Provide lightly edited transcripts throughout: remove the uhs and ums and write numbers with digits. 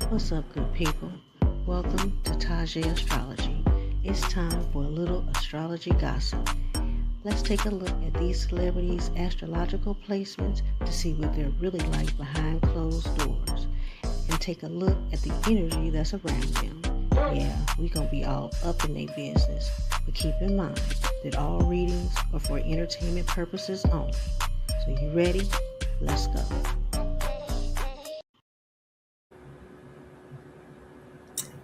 What's up, good people? Welcome to TajeAstrology. It's time for a little astrology gossip. Let's take a look at these celebrities' astrological placements to see what they're really like behind closed doors and take a look at the energy that's around them. Yeah, we gonna be all up in their business, but keep in mind that all readings are for entertainment purposes only. So you ready? Let's go.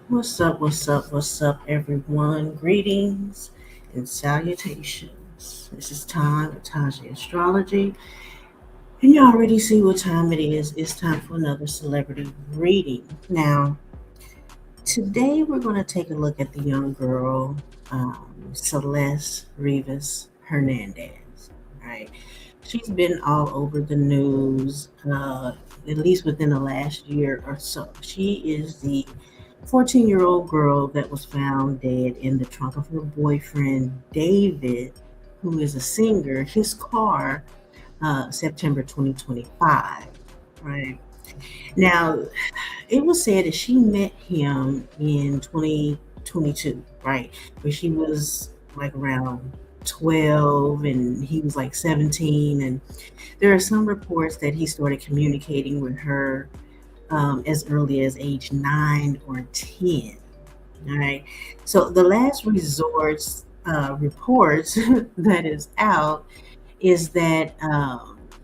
What's up, everyone? Greetings and salutations. This is time with Taje Astrology, and you already see what time it is. It's time for another celebrity reading. Now, today we're going to take a look at the young girl, Celeste Rivas Hernandez. Right, she's been all over the news, at least within the last year or so. She is the 14-year-old girl that was found dead in the trunk of her boyfriend, David, who is a singer, his car, September 2025. Right. Now, it was said that she met him in 2022, right? Where she was like around 12 and he was like 17. And there are some reports that he started communicating with her as early as age 9 or 10. All right. So the last resorts reports that is out is that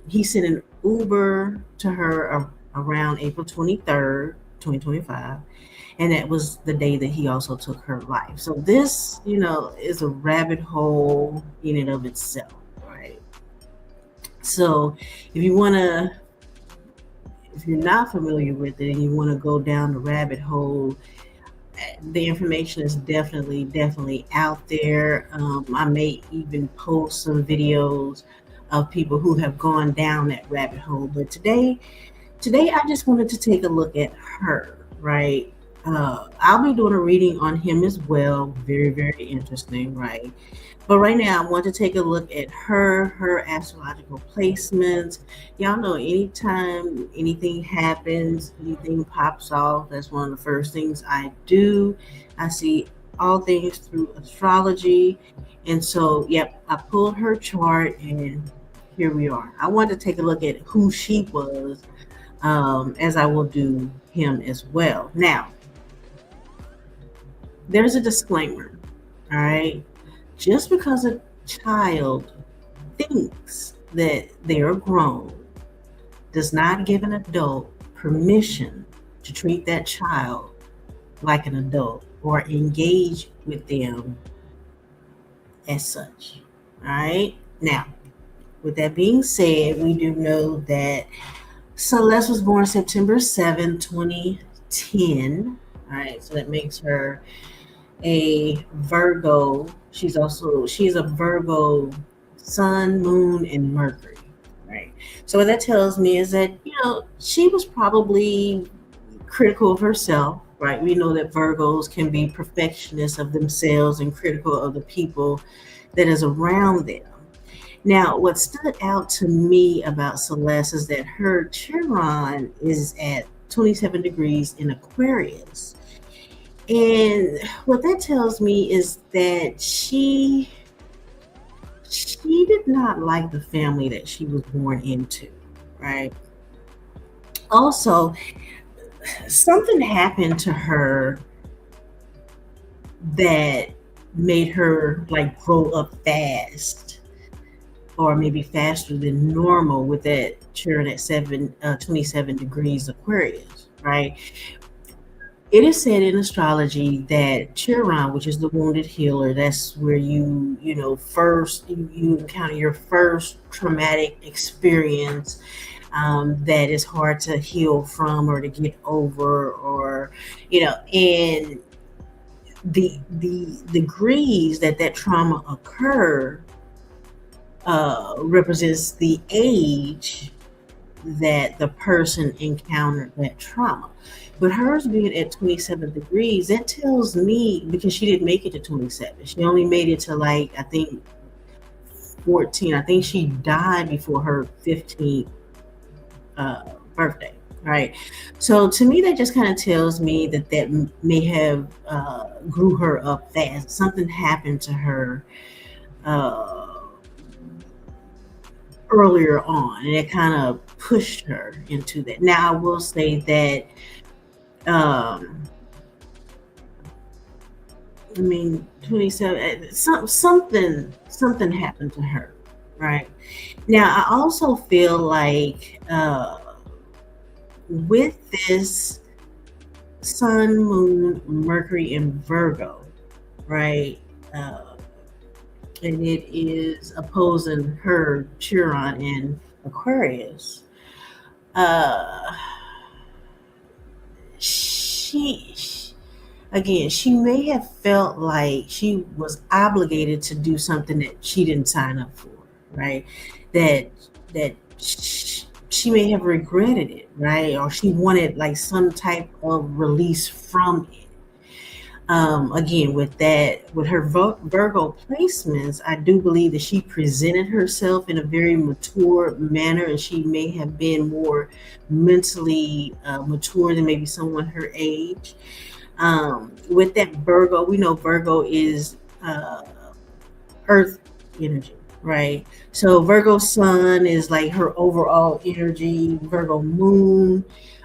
he sent an Uber to her around April 23rd, 2025. And that was the day that he also took her life. So this, is a rabbit hole in and of itself, right? So if you want to, if you're not familiar with it and you want to go down the rabbit hole, the information is definitely out there. I may even post some videos of people who have gone down that rabbit hole. But today I just wanted to take a look at her, right? I'll be doing a reading on him as well. Very interesting, right? But right now, I want to take a look at her astrological placements. Y'all know anytime anything happens, anything pops off, that's one of the first things I do. I see all things through astrology. And so, yep, I pulled her chart and here we are. I want to take a look at who she was, as I will do him as well. Now, there's a disclaimer, all right? Just because a child thinks that they are grown does not give an adult permission to treat that child like an adult or engage with them as such. All right. Now, with that being said, we do know that Celeste was born September 7th, 2010. All right. So that makes her a Virgo. She's a Virgo sun, moon, and Mercury. Right. So what that tells me is that, she was probably critical of herself, right? We know that Virgos can be perfectionists of themselves and critical of the people that is around them. Now, what stood out to me about Celeste is that her Chiron is at 27 degrees in Aquarius. And what that tells me is that she did not like the family that she was born into, right? Also, something happened to her that made her like grow up fast or maybe faster than normal with that Chiron at 27 degrees Aquarius, right? It is said in astrology that Chiron, which is the wounded healer, that's where first you encounter your first traumatic experience, that is hard to heal from or to get over, or and the degrees that trauma occur represents the age that the person encountered that trauma. But hers being at 27 degrees, that tells me, because she didn't make it to 27, she only made it to like, I think, 14. I think she died before her 15th birthday. right? So to me, that just kind of tells me that may have grew her up fast. Something happened to her uh, earlier on, and it kind of pushed her into that. Now, I will say that. I mean, 27. Something happened to her, right? Now, I also feel like with this Sun, Moon, Mercury, and Virgo, right? Uh, and it is opposing her Chiron in Aquarius. Uh, she, again, she may have felt like she was obligated to do something that she didn't sign up for, right? That she may have regretted it, right? Or she wanted like some type of release from it. Again, with her Virgo placements, I do believe that she presented herself in a very mature manner, and she may have been more mentally mature than maybe someone her age. With that Virgo, we know Virgo is Earth energy, right? So Virgo Sun is like her overall energy. Virgo Moon,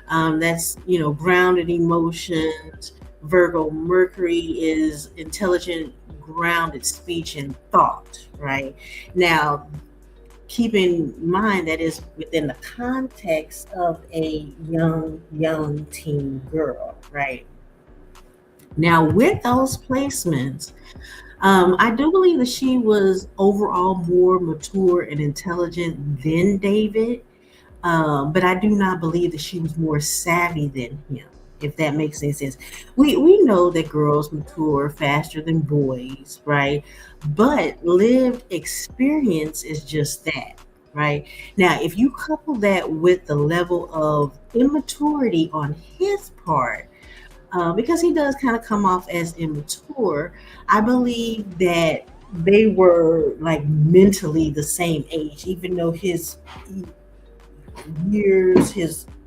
that's grounded emotions. Virgo Mercury is intelligent, grounded speech and thought, right? Now, keep in mind that is within the context of a young teen girl, right? Now, with those placements, I do believe that she was overall more mature and intelligent than David, but I do not believe that she was more savvy than him. If that makes any sense, we know that girls mature faster than boys, right? But lived experience is just that, right? Now, if you couple that with the level of immaturity on his part, because he does kind of come off as immature, I believe that they were like mentally the same age, even though his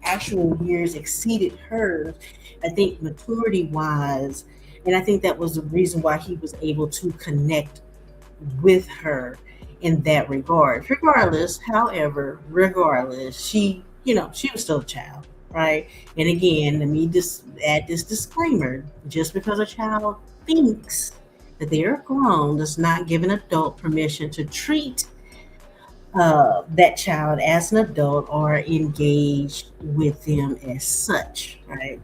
actual years exceeded hers. I think maturity wise, and I think that was the reason why he was able to connect with her in that regard. Regardless, she was still a child, right? And again, let me just add this disclaimer: just because a child thinks that they are grown does not give an adult permission to treat that child as an adult or engage with them as such, right?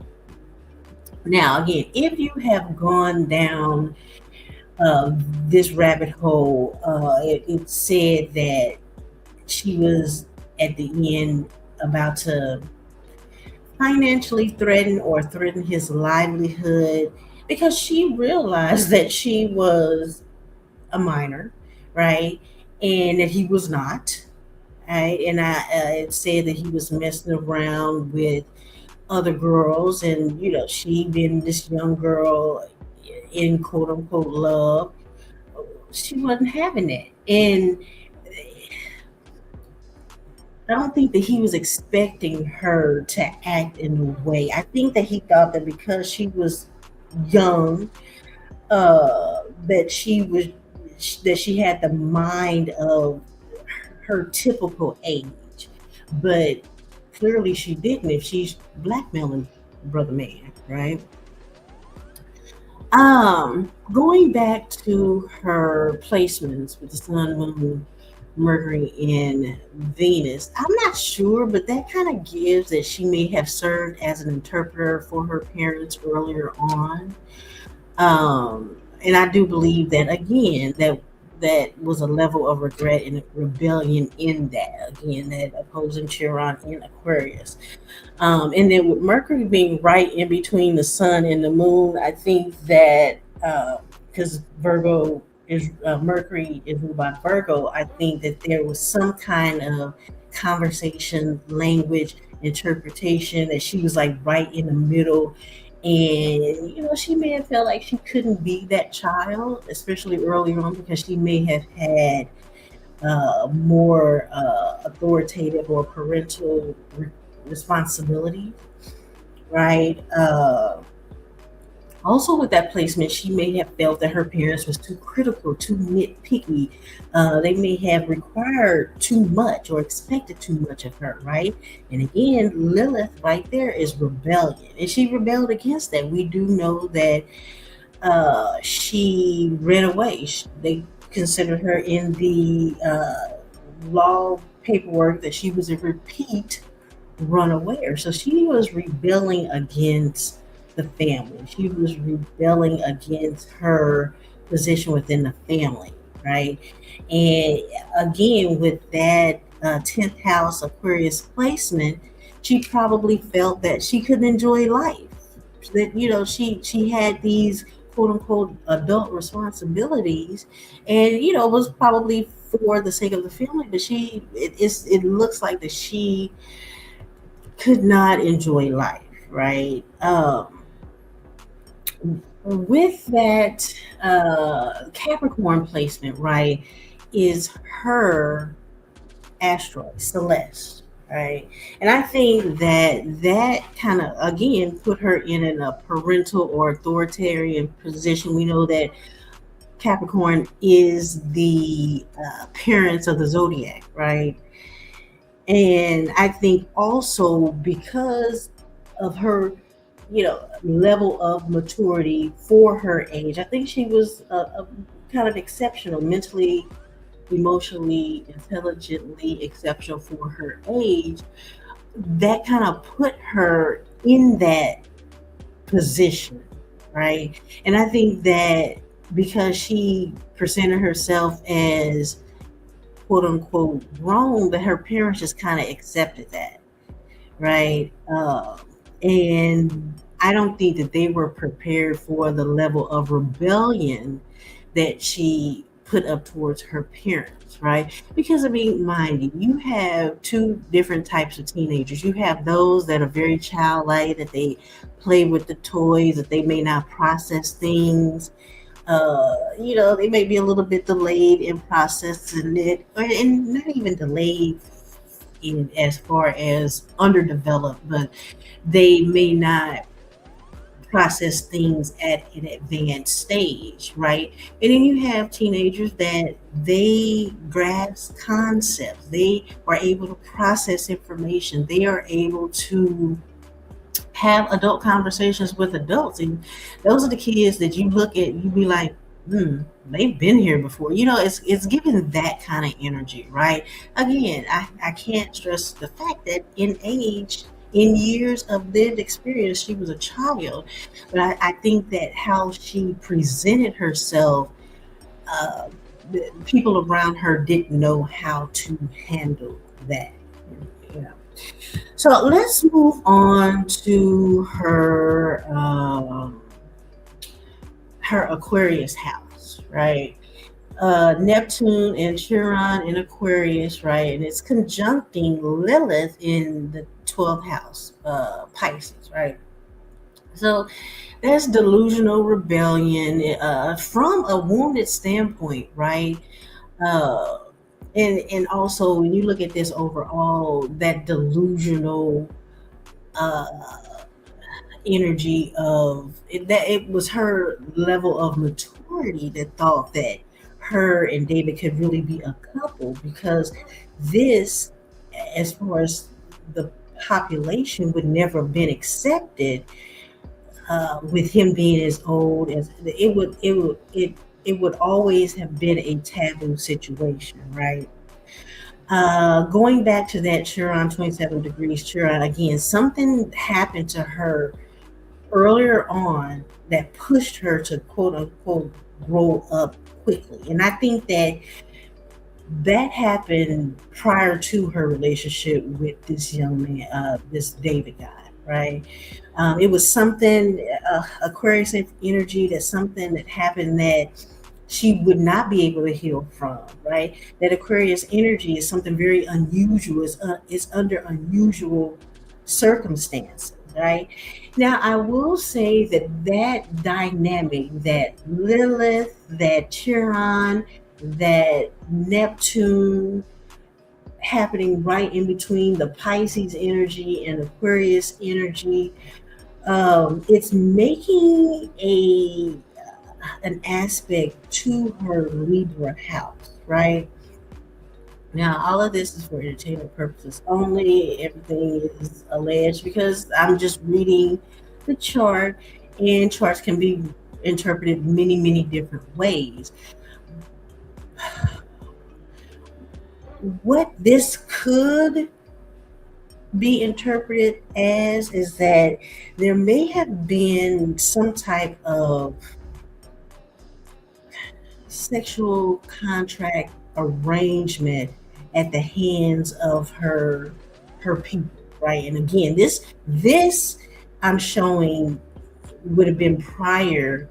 Now, again, if you have gone down this rabbit hole, it said that she was at the end about to financially threaten his livelihood because she realized that she was a minor, right? And that he was not, right? And it said that he was messing around with other girls, and she being this young girl in quote unquote love, she wasn't having it. And I don't think that he was expecting her to act in a way. I think that he thought that because she was young, that she had the mind of her typical age, but clearly she didn't. If she's blackmailing brother man, right? Going back to her placements with the Sun, Moon, Mercury, and Venus, I'm not sure, but that kind of gives that she may have served as an interpreter for her parents earlier on. And I do believe that again that was a level of regret and rebellion in that. Again, that opposing Chiron in Aquarius. And then with Mercury being right in between the sun and the moon, I think that because Virgo is Mercury is ruled by Virgo, I think that there was some kind of conversation, language, interpretation that she was like right in the middle. And she may have felt like she couldn't be that child, especially early on, because she may have had more authoritative or parental responsibility, right? Also, with that placement, she may have felt that her parents was too critical, too nitpicky. They may have required too much or expected too much of her, right? And again, Lilith right there is rebellion, and she rebelled against that. We do know that she ran away. They considered her in the law paperwork that she was a repeat runaway. So she was rebelling against the family. She was rebelling against her position within the family, right? And again, with that 10th house Aquarius placement, she probably felt that she couldn't enjoy life. That she had these quote unquote adult responsibilities, and was probably for the sake of the family, but it looks like that she could not enjoy life, right? With that Capricorn placement, right, is her asteroid, Celeste, right? And I think that kind of, again, put her in a parental or authoritarian position. We know that Capricorn is the parents of the Zodiac, right? And I think also because of her, level of maturity for her age, I think she was a kind of exceptional, mentally, emotionally, intelligently exceptional for her age. That kind of put her in that position, right? And I think that because she presented herself as quote unquote wrong, that her parents just kind of accepted that, right? And I don't think that they were prepared for the level of rebellion that she put up towards her parents, right? Because I mean, mind you, you have two different types of teenagers. You have those that are very childlike, that they play with the toys, that they may not process things. They may be a little bit delayed in processing it, and not even delayed in as far as underdeveloped, but they may not process things at an advanced stage, right? And then you have teenagers that they grasp concepts, they are able to process information, they are able to have adult conversations with adults. And those are the kids that you look at, you be like, they've been here before. It's giving that kind of energy, right? Again, I can't stress the fact that in years of lived experience, she was a child. But I think that how she presented herself, uh, the people around her didn't know how to handle that. You know. So let's move on to her Aquarius house, right? Neptune and Chiron in Aquarius, right? And it's conjuncting Lilith in the 12th house, Pisces, right? So that's delusional rebellion from a wounded standpoint, right? Uh, and also when you look at this overall, that delusional uh, energy of it, that it was her level of maturity that thought that her and David could really be a couple, because this, as far as the population, would never have been accepted with him being as old as it would always have been a taboo situation, right? Going back to that Chiron 27 degrees Chiron again, something happened to her earlier on that pushed her to quote unquote grow up quickly. And I think that happened prior to her relationship with this young man, this David guy, right? It was something, Aquarius energy, that's something that happened that she would not be able to heal from, right? That Aquarius energy is something very unusual. It's under unusual circumstances, right? Now, I will say that dynamic, that Lilith, that Chiron, that Neptune, happening right in between the Pisces energy and Aquarius energy. It's making a an aspect to her Libra house, right? Now, all of this is for entertainment purposes only. Everything is alleged because I'm just reading the chart, and charts can be interpreted many, many different ways. What this could be interpreted as is that there may have been some type of sexual contract arrangement at the hands of her people, right? And again, this I'm showing would have been prior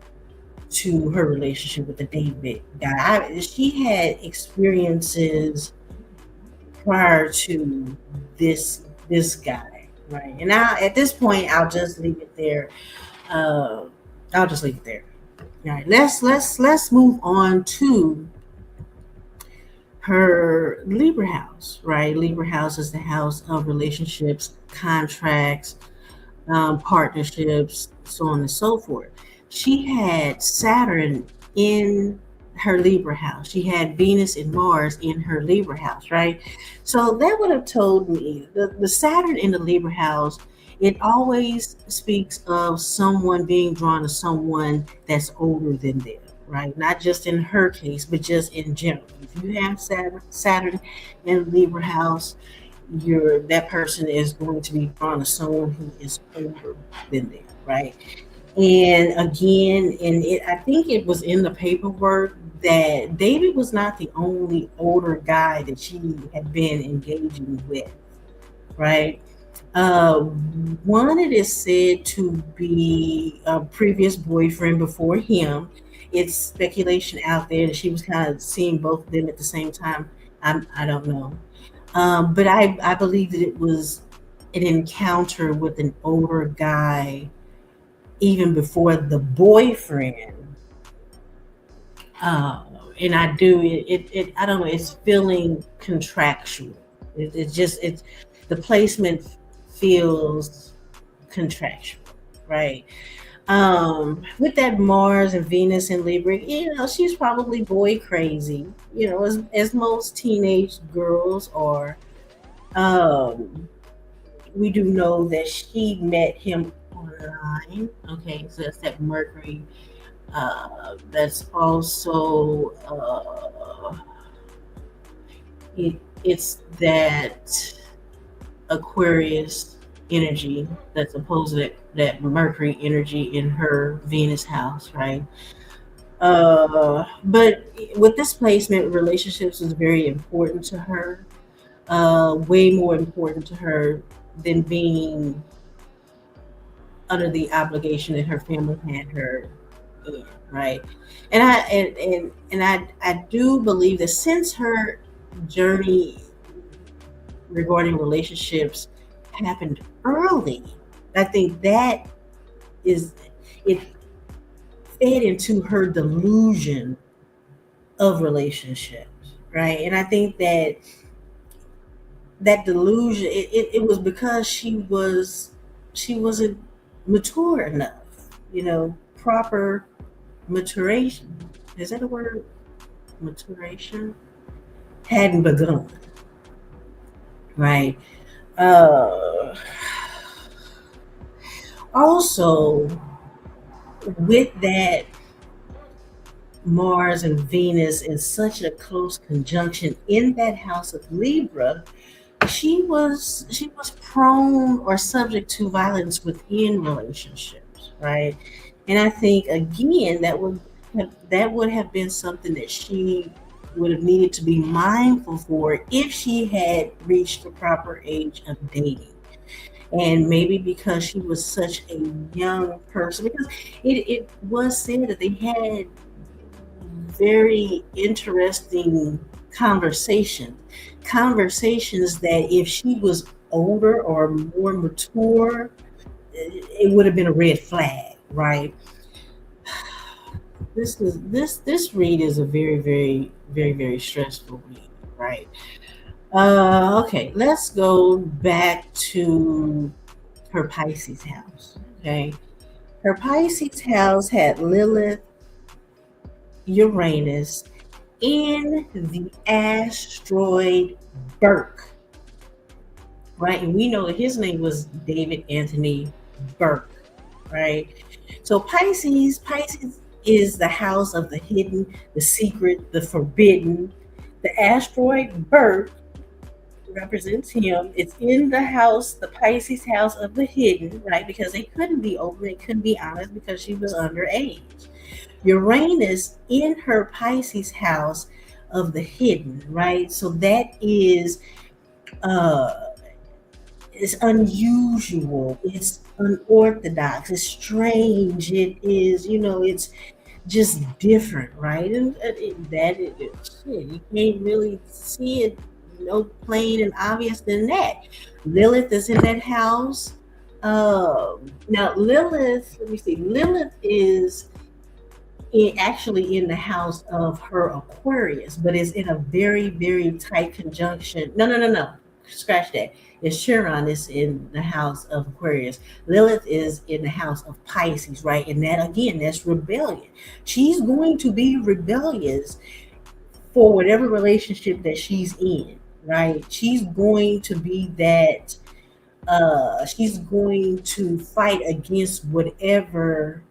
to her relationship with the David guy. She had experiences prior to this guy, right? And now at this point, I'll just leave it there. Uh, I'll just leave it there. All right, let's move on to her Libra house, right? Libra house is the house of relationships, contracts, partnerships, so on and so forth. She had Saturn in her Libra house. She had Venus and Mars in her Libra house, right? So that would have told me the Saturn in the Libra house, it always speaks of someone being drawn to someone that's older than them, right? Not just in her case, but just in general. If you have Saturn in Libra house, that person is going to be drawn to someone who is older than them, right? And again, I think it was in the paperwork that David was not the only older guy that she had been engaging with, right? Uh, One, it is said to be a previous boyfriend before him. It's speculation out there that she was kind of seeing both of them at the same time. I don't know. But I believe that it was an encounter with an older guy even before the boyfriend. Uh, and I do it I don't know, it's feeling contractual. It's just it's the placement feels contractual, right? With that Mars and Venus and Libra, she's probably boy crazy, as most teenage girls are. Um, we do know that she met him online. Okay, so that's that Mercury. That's also it's that Aquarius energy that's opposed to that Mercury energy in her Venus house, right? But with this placement, relationships is very important to her. Way more important to her than being under the obligation that her family had her in, right? And I do believe that since her journey regarding relationships happened early, I think that is it fed into her delusion of relationships, right? And I think that delusion it was because she wasn't mature enough, proper maturation, is that a word? Maturation hadn't begun, right? uh Also, with that Mars and Venus in such a close conjunction in that house of Libra, she was prone or subject to violence within relationships, right? And I think again that would have been something that she would have needed to be mindful for if she had reached the proper age of dating. And maybe because she was such a young person, because it was said that they had very interesting conversation conversations that if she was older or more mature, it would have been a red flag, right? This read is a very, very, very, very stressful read, right? Okay, let's go back to her Pisces house. Okay. Her Pisces house had Lilith, Uranus, in the asteroid Burke, right? And we know that his name was David Anthony Burke, right? So Pisces is the house of the hidden, the secret, the forbidden. The asteroid Burke represents him. It's in the house, the Pisces house of the hidden, right? Because they couldn't be open, they couldn't be honest because she was underage. Uranus in her Pisces house of the hidden, right? So that is uh it's unusual, it's unorthodox, it's strange, it is, it's just different, right? Shit, you can't really see it no plain and obvious than that. Lilith is in that house. Now Lilith, let me see. Lilith is actually in the house of her Aquarius, but is in a very, very tight conjunction. No, no, no, no. Scratch that. It's Chiron is in the house of Aquarius. Lilith is in the house of Pisces, right? And that again, that's rebellion. She's going to be rebellious for whatever relationship that she's in, right? She's going to be that she's going to fight against whatever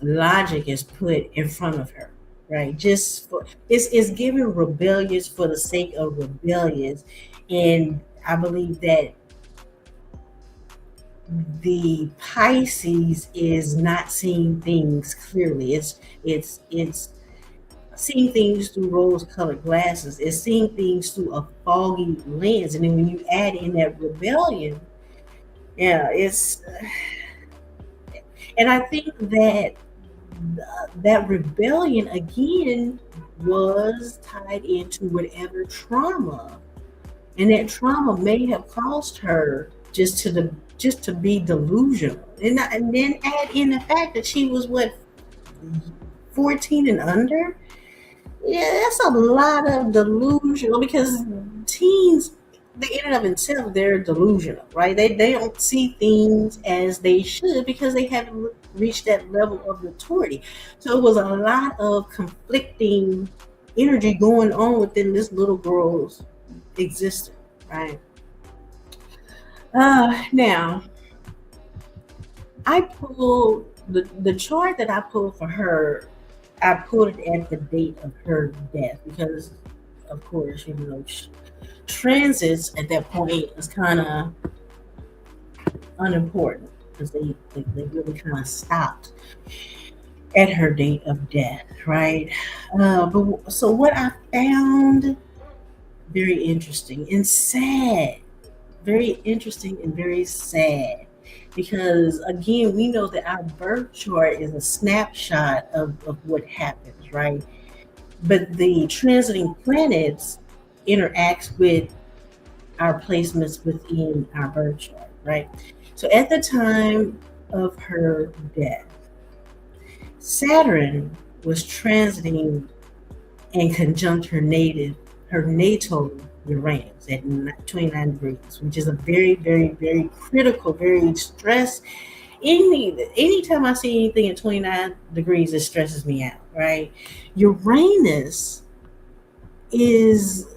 logic is put in front of her, right? Just for it's given rebellious for the sake of rebellious. And I believe that the Pisces is not seeing things clearly. It's seeing things through rose-colored glasses. It's seeing things through a foggy lens. And then when you add in that rebellion, yeah, it's and I think that that rebellion again was tied into whatever trauma, and that trauma may have caused her just to be delusional, and then add in the fact that she was what 14 and under. Yeah, that's a lot of delusional because teens, they in and of themselves, they're delusional, right? They don't see things as they should because they haven't reached that level of maturity. So it was a lot of conflicting energy going on within this little girl's existence, right? Now I pulled the chart that I pulled for her. I pulled it at the date of her death because, of course, transits at that point is kind of unimportant because they really kind of stopped at her date of death, right? But so what I found very interesting and sad, very interesting and very sad, because again, we know that our birth chart is a snapshot of what happens, right? But the transiting planets interacts with our placements within our birth chart, right? So at the time of her death, Saturn was transiting and conjunct her natal Uranus at 29 degrees, which is a very, very, very critical, very stress. Anytime I see anything at 29 degrees, it stresses me out, right? Uranus is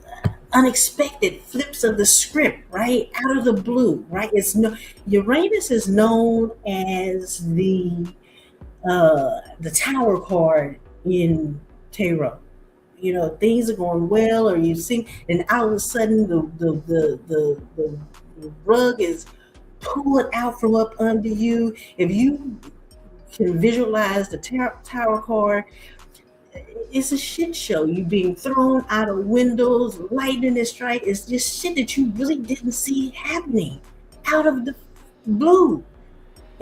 unexpected flips of the script, right? Out of the blue, right? Uranus is known as the tower card in tarot. Things are going well, or you see, and all of a sudden the rug is pulled out from up under you. If you can visualize the tower card, it's a shit show. You being thrown out of windows, lightning is strike. It's just shit that you really didn't see happening out of the blue.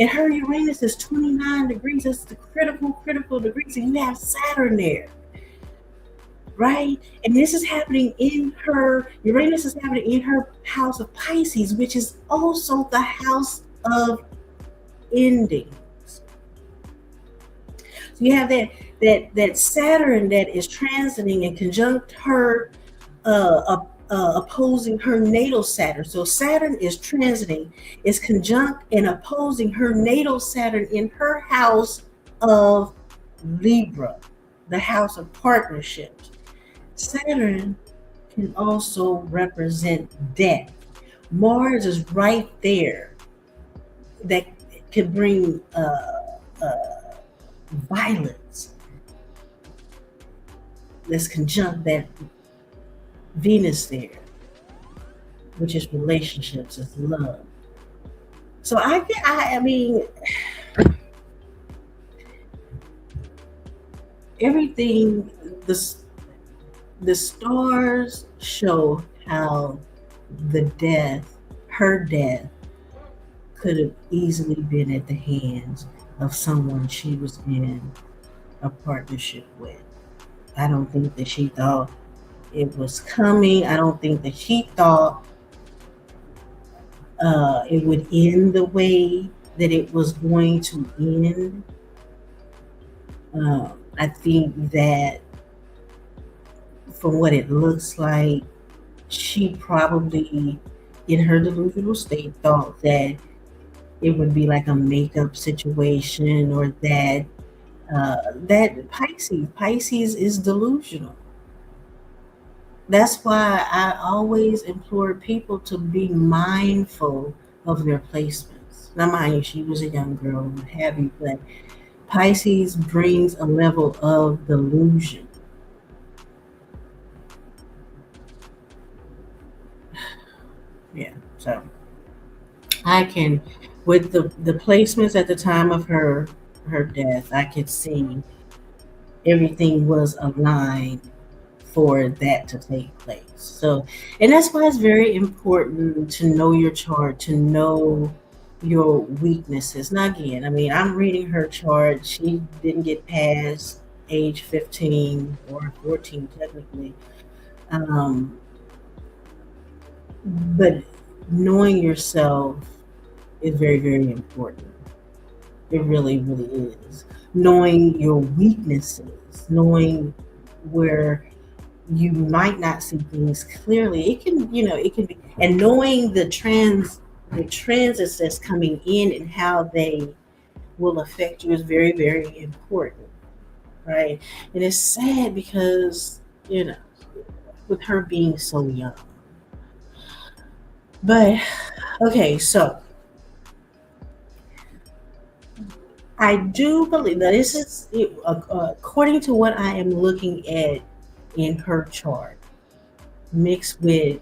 And her Uranus is 29 degrees. That's the critical degrees. And you have Saturn there, right? And this is happening in Uranus is happening in her house of Pisces, which is also the house of endings. So you have that Saturn that is transiting and conjunct her opposing her natal Saturn. So Saturn is transiting, is conjunct and opposing her natal Saturn in her house of Libra, the house of partnerships. Saturn can also represent death. Mars is right there. That can bring violence. Let's conjunct that Venus there, which is relationships, is love. So I mean, everything, the the stars show how the death, her death, could have easily been at the hands of someone she was in a partnership with. I don't think that she thought it was coming. I don't think that she thought it would end the way that it was going to end. I think that from what it looks like, she probably, in her delusional state, thought that it would be like a makeup situation, or that Pisces is delusional. That's why I always implore people to be mindful of their placements. Now, mind you, she was a young girl and what have you, but Pisces brings a level of delusion. Yeah, so I can, with the placements at the time of her death, I could see everything was aligned for that to take place. So, and that's why it's very important to know your chart, to know your weaknesses. Now, again, I mean, I'm reading her chart. She didn't get past age 15 or 14, technically. Um, but knowing yourself is very, very important. It really, really is. Knowing your weaknesses, knowing where you might not see things clearly. It can, it can be, and knowing the transits that's coming in and how they will affect you is very, very important, right? And it's sad because, with her being so young. But okay, so I do believe that this is, according to what I am looking at in her chart, mixed with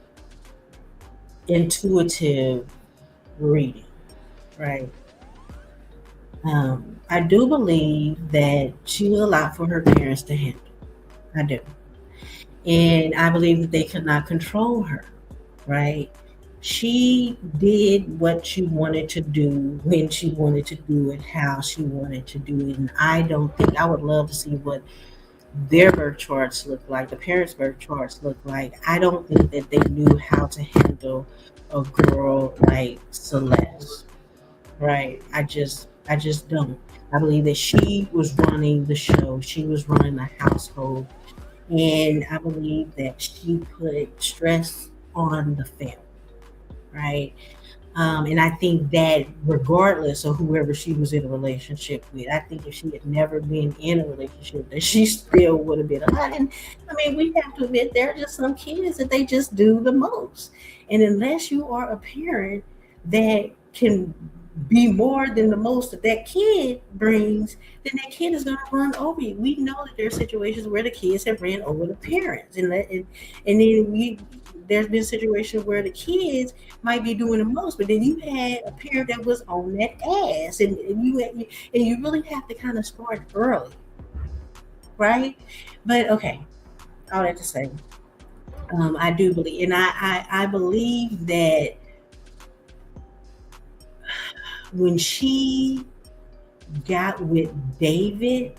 intuitive reading, right? I do believe that she was a lot for her parents to handle. I do. And I believe that they could not control her, right? She did what she wanted to do when she wanted to do it, how she wanted to do it. And I don't think, I would love to see what their birth charts look like, the parents' birth charts look like. I don't think that they knew how to handle a girl like Celeste, right? I just don't. I believe that she was running the show, she was running the household, and I believe that she put stress on the family, right? And I think that regardless of whoever she was in a relationship with, I think if she had never been in a relationship, that she still would have been a lot. And I mean, we have to admit there are just some kids that they just do the most. And unless you are a parent that can be more than the most that that kid brings, then that kid is going to run over you. We know that there are situations where the kids have ran over the parents, and then there's been situations where the kids might be doing the most, but then you had a parent that was on that ass, and you really have to kind of start early, right? But okay, all that to say, I do believe, and I believe that when she got with David,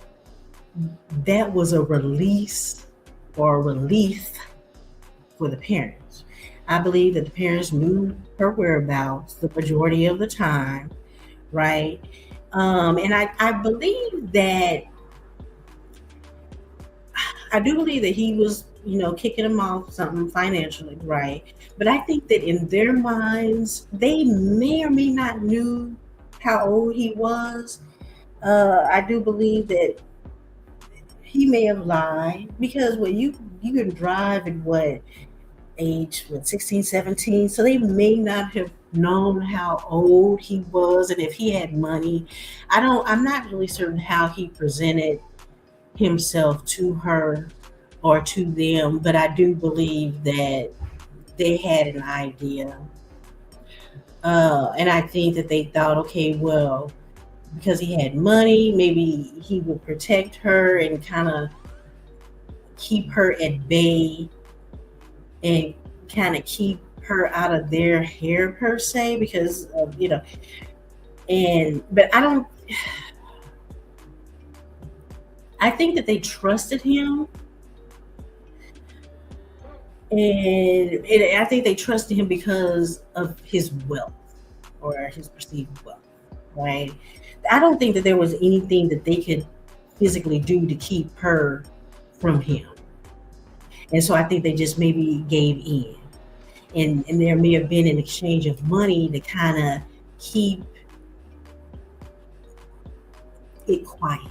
that was a release or a relief for the parents. I believe that the parents knew her whereabouts the majority of the time, right? And I believe that, I do believe that he was kicking them off something financially, right? But I think that in their minds, they may or may not knew how old he was. I do believe that he may have lied because you can drive at what age, what, 16, 17, so they may not have known how old he was and if he had money. I'm not really certain how he presented himself to her or to them, but I do believe that they had an idea. And I think that they thought, okay, well, because he had money, maybe he would protect her and kind of keep her at bay and kind of keep her out of their hair per se, because but I think that they trusted him, and I think they trusted him because of his wealth or his perceived wealth, right? I don't think that there was anything that they could physically do to keep her from him. And so I think they just maybe gave in. And there may have been an exchange of money to kind of keep it quiet.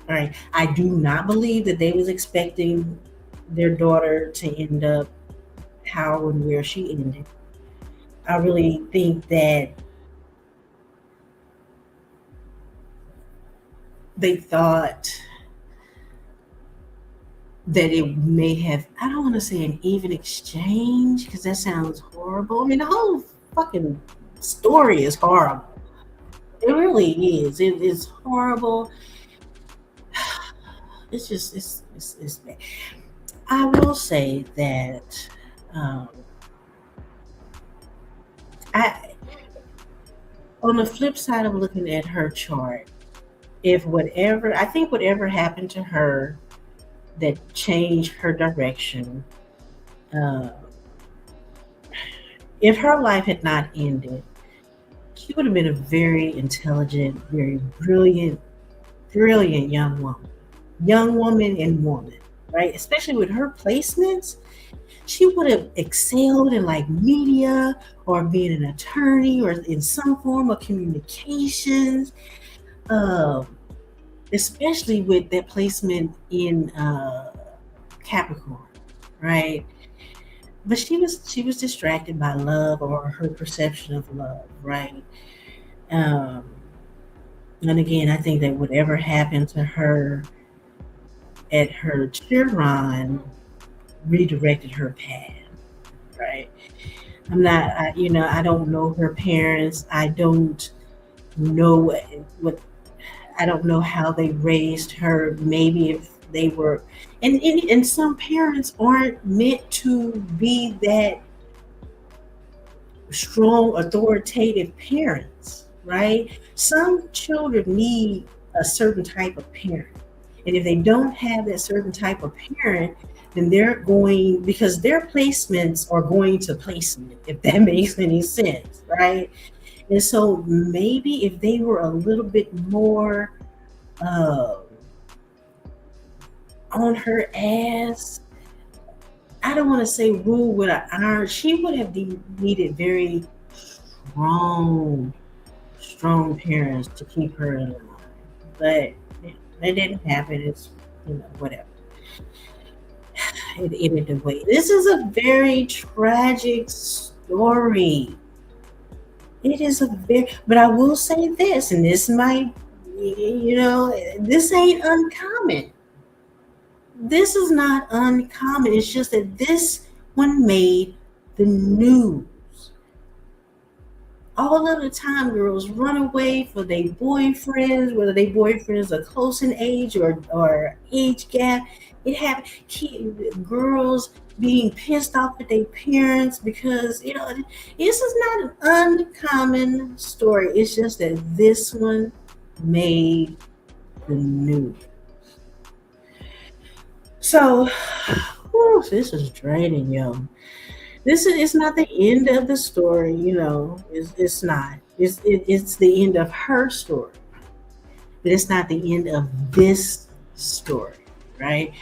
All right. I do not believe that they was expecting their daughter to end up how and where she ended. I really think that they thought that it may have, I don't want to say an even exchange because that sounds horrible. I mean, the whole fucking story is horrible. It really is. It is horrible. It's just, it's bad. I will say that um, I, on the flip side of looking at her chart, if whatever, I think whatever happened to her that changed her direction, uh, if her life had not ended, she would have been a very intelligent, very brilliant, brilliant young woman and woman, right? Especially with her placements, she would have excelled in like media or being an attorney or in some form of communications, uh, especially with that placement in Capricorn, right? But she was distracted by love or her perception of love, right? Um, and again, I think that whatever happened to her at her Chiron redirected her path, right? I don't know her parents. I don't know what I don't know how they raised her. Maybe if they were, and some parents aren't meant to be that strong, authoritative parents, right? Some children need a certain type of parent. And if they don't have that certain type of parent, then they're going, because their placements are going to placement, if that makes any sense, right? And so maybe if they were a little bit more uh, on her ass, I don't want to say rule with an iron, she would have needed very strong, strong parents to keep her in line. But it didn't happen. It's, whatever. It ended the way. This is a very tragic story. It is a very, but I will say this, and this might, this ain't uncommon. This is not uncommon. It's just that this one made the news. All of the time, girls run away for their boyfriends, whether their boyfriends are close in age or age gap. It happened. Girls being pissed off at their parents because this is not an uncommon story. It's just that this one made the news. So, whew, this is draining, yo. This is, it's not the end of the story, it's not. It's the end of her story, but it's not the end of this story, right?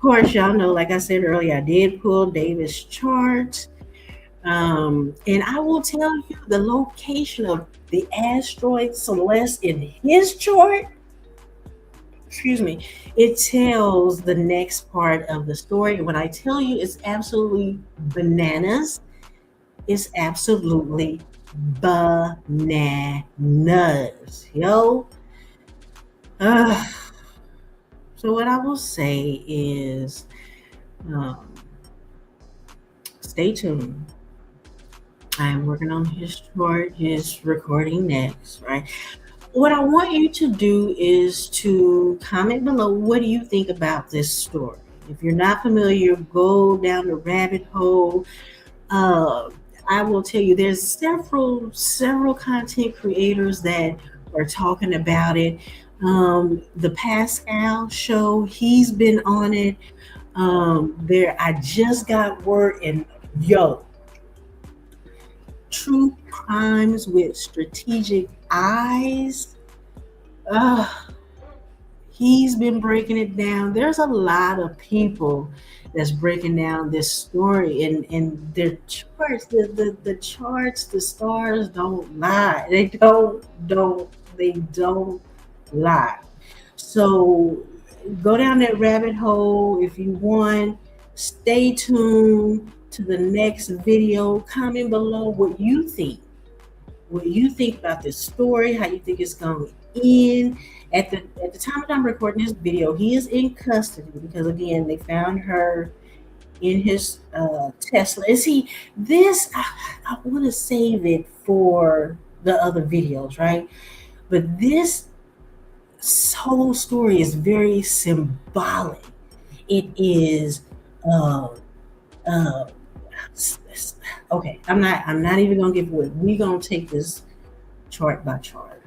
course, y'all know, like I said earlier, I did pull David's chart. And I will tell you the location of the asteroid Celeste in his chart. Excuse me. It tells the next part of the story. And when I tell you it's absolutely bananas, it's absolutely bananas. Yo. Uh, so what I will say is um, stay tuned. I'm working on his chart, his recording next, right? What I want you to do is to comment below, what do you think about this story? If you're not familiar, go down the rabbit hole. Uh, I will tell you, there's several content creators that are talking about it. The Pascal show, he's been on it. There, I just got word, and yo, true crimes with strategic eyes. Uh, he's been breaking it down. There's a lot of people that's breaking down this story, and their charts, the charts, the stars don't lie. They don't lie. So go down that rabbit hole if you want. Stay tuned to the next video. Comment below what you think about this story, how you think it's going to end. At the time that I'm recording this video, he is in custody because again they found her in his Tesla. And see, this I want to save it for the other videos, right? But this whole story is very symbolic. It is. Uh, uh, okay, I'm not even gonna give away. We're gonna take this chart by chart.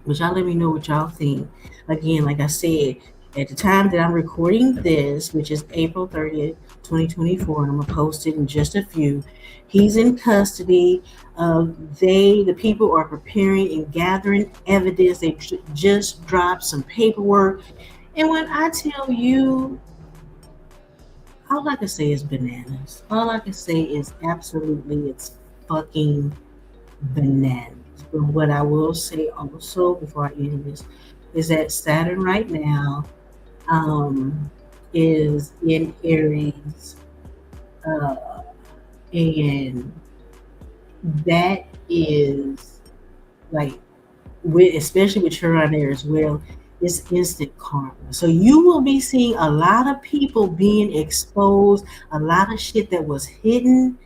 But y'all let me know what y'all think. Again, like I said, at the time that I'm recording this, which is April 30th, 2024, and I'm gonna post it in just a few. He's in custody. The people are preparing and gathering evidence. They just dropped some paperwork. And when I tell you, all I can say is bananas. All I can say is absolutely, it's fucking bananas. But what I will say also before I end this is that Saturn right now is in Aries, uh, and that is like, with especially with Chiron there as well, it's instant karma. So you will be seeing a lot of people being exposed, a lot of shit that was hidden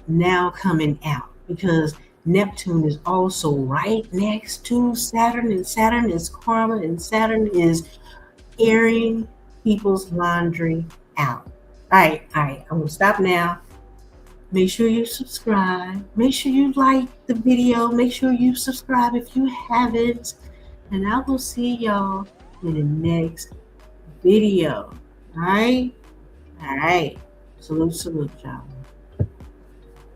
now coming out because Neptune is also right next to Saturn, and Saturn is karma, and Saturn is airing people's laundry out. All right, I'm gonna stop now. Make sure you subscribe. Make sure you like the video. Make sure you subscribe if you haven't. And I will see y'all in the next video. All right? All right. Salute, y'all.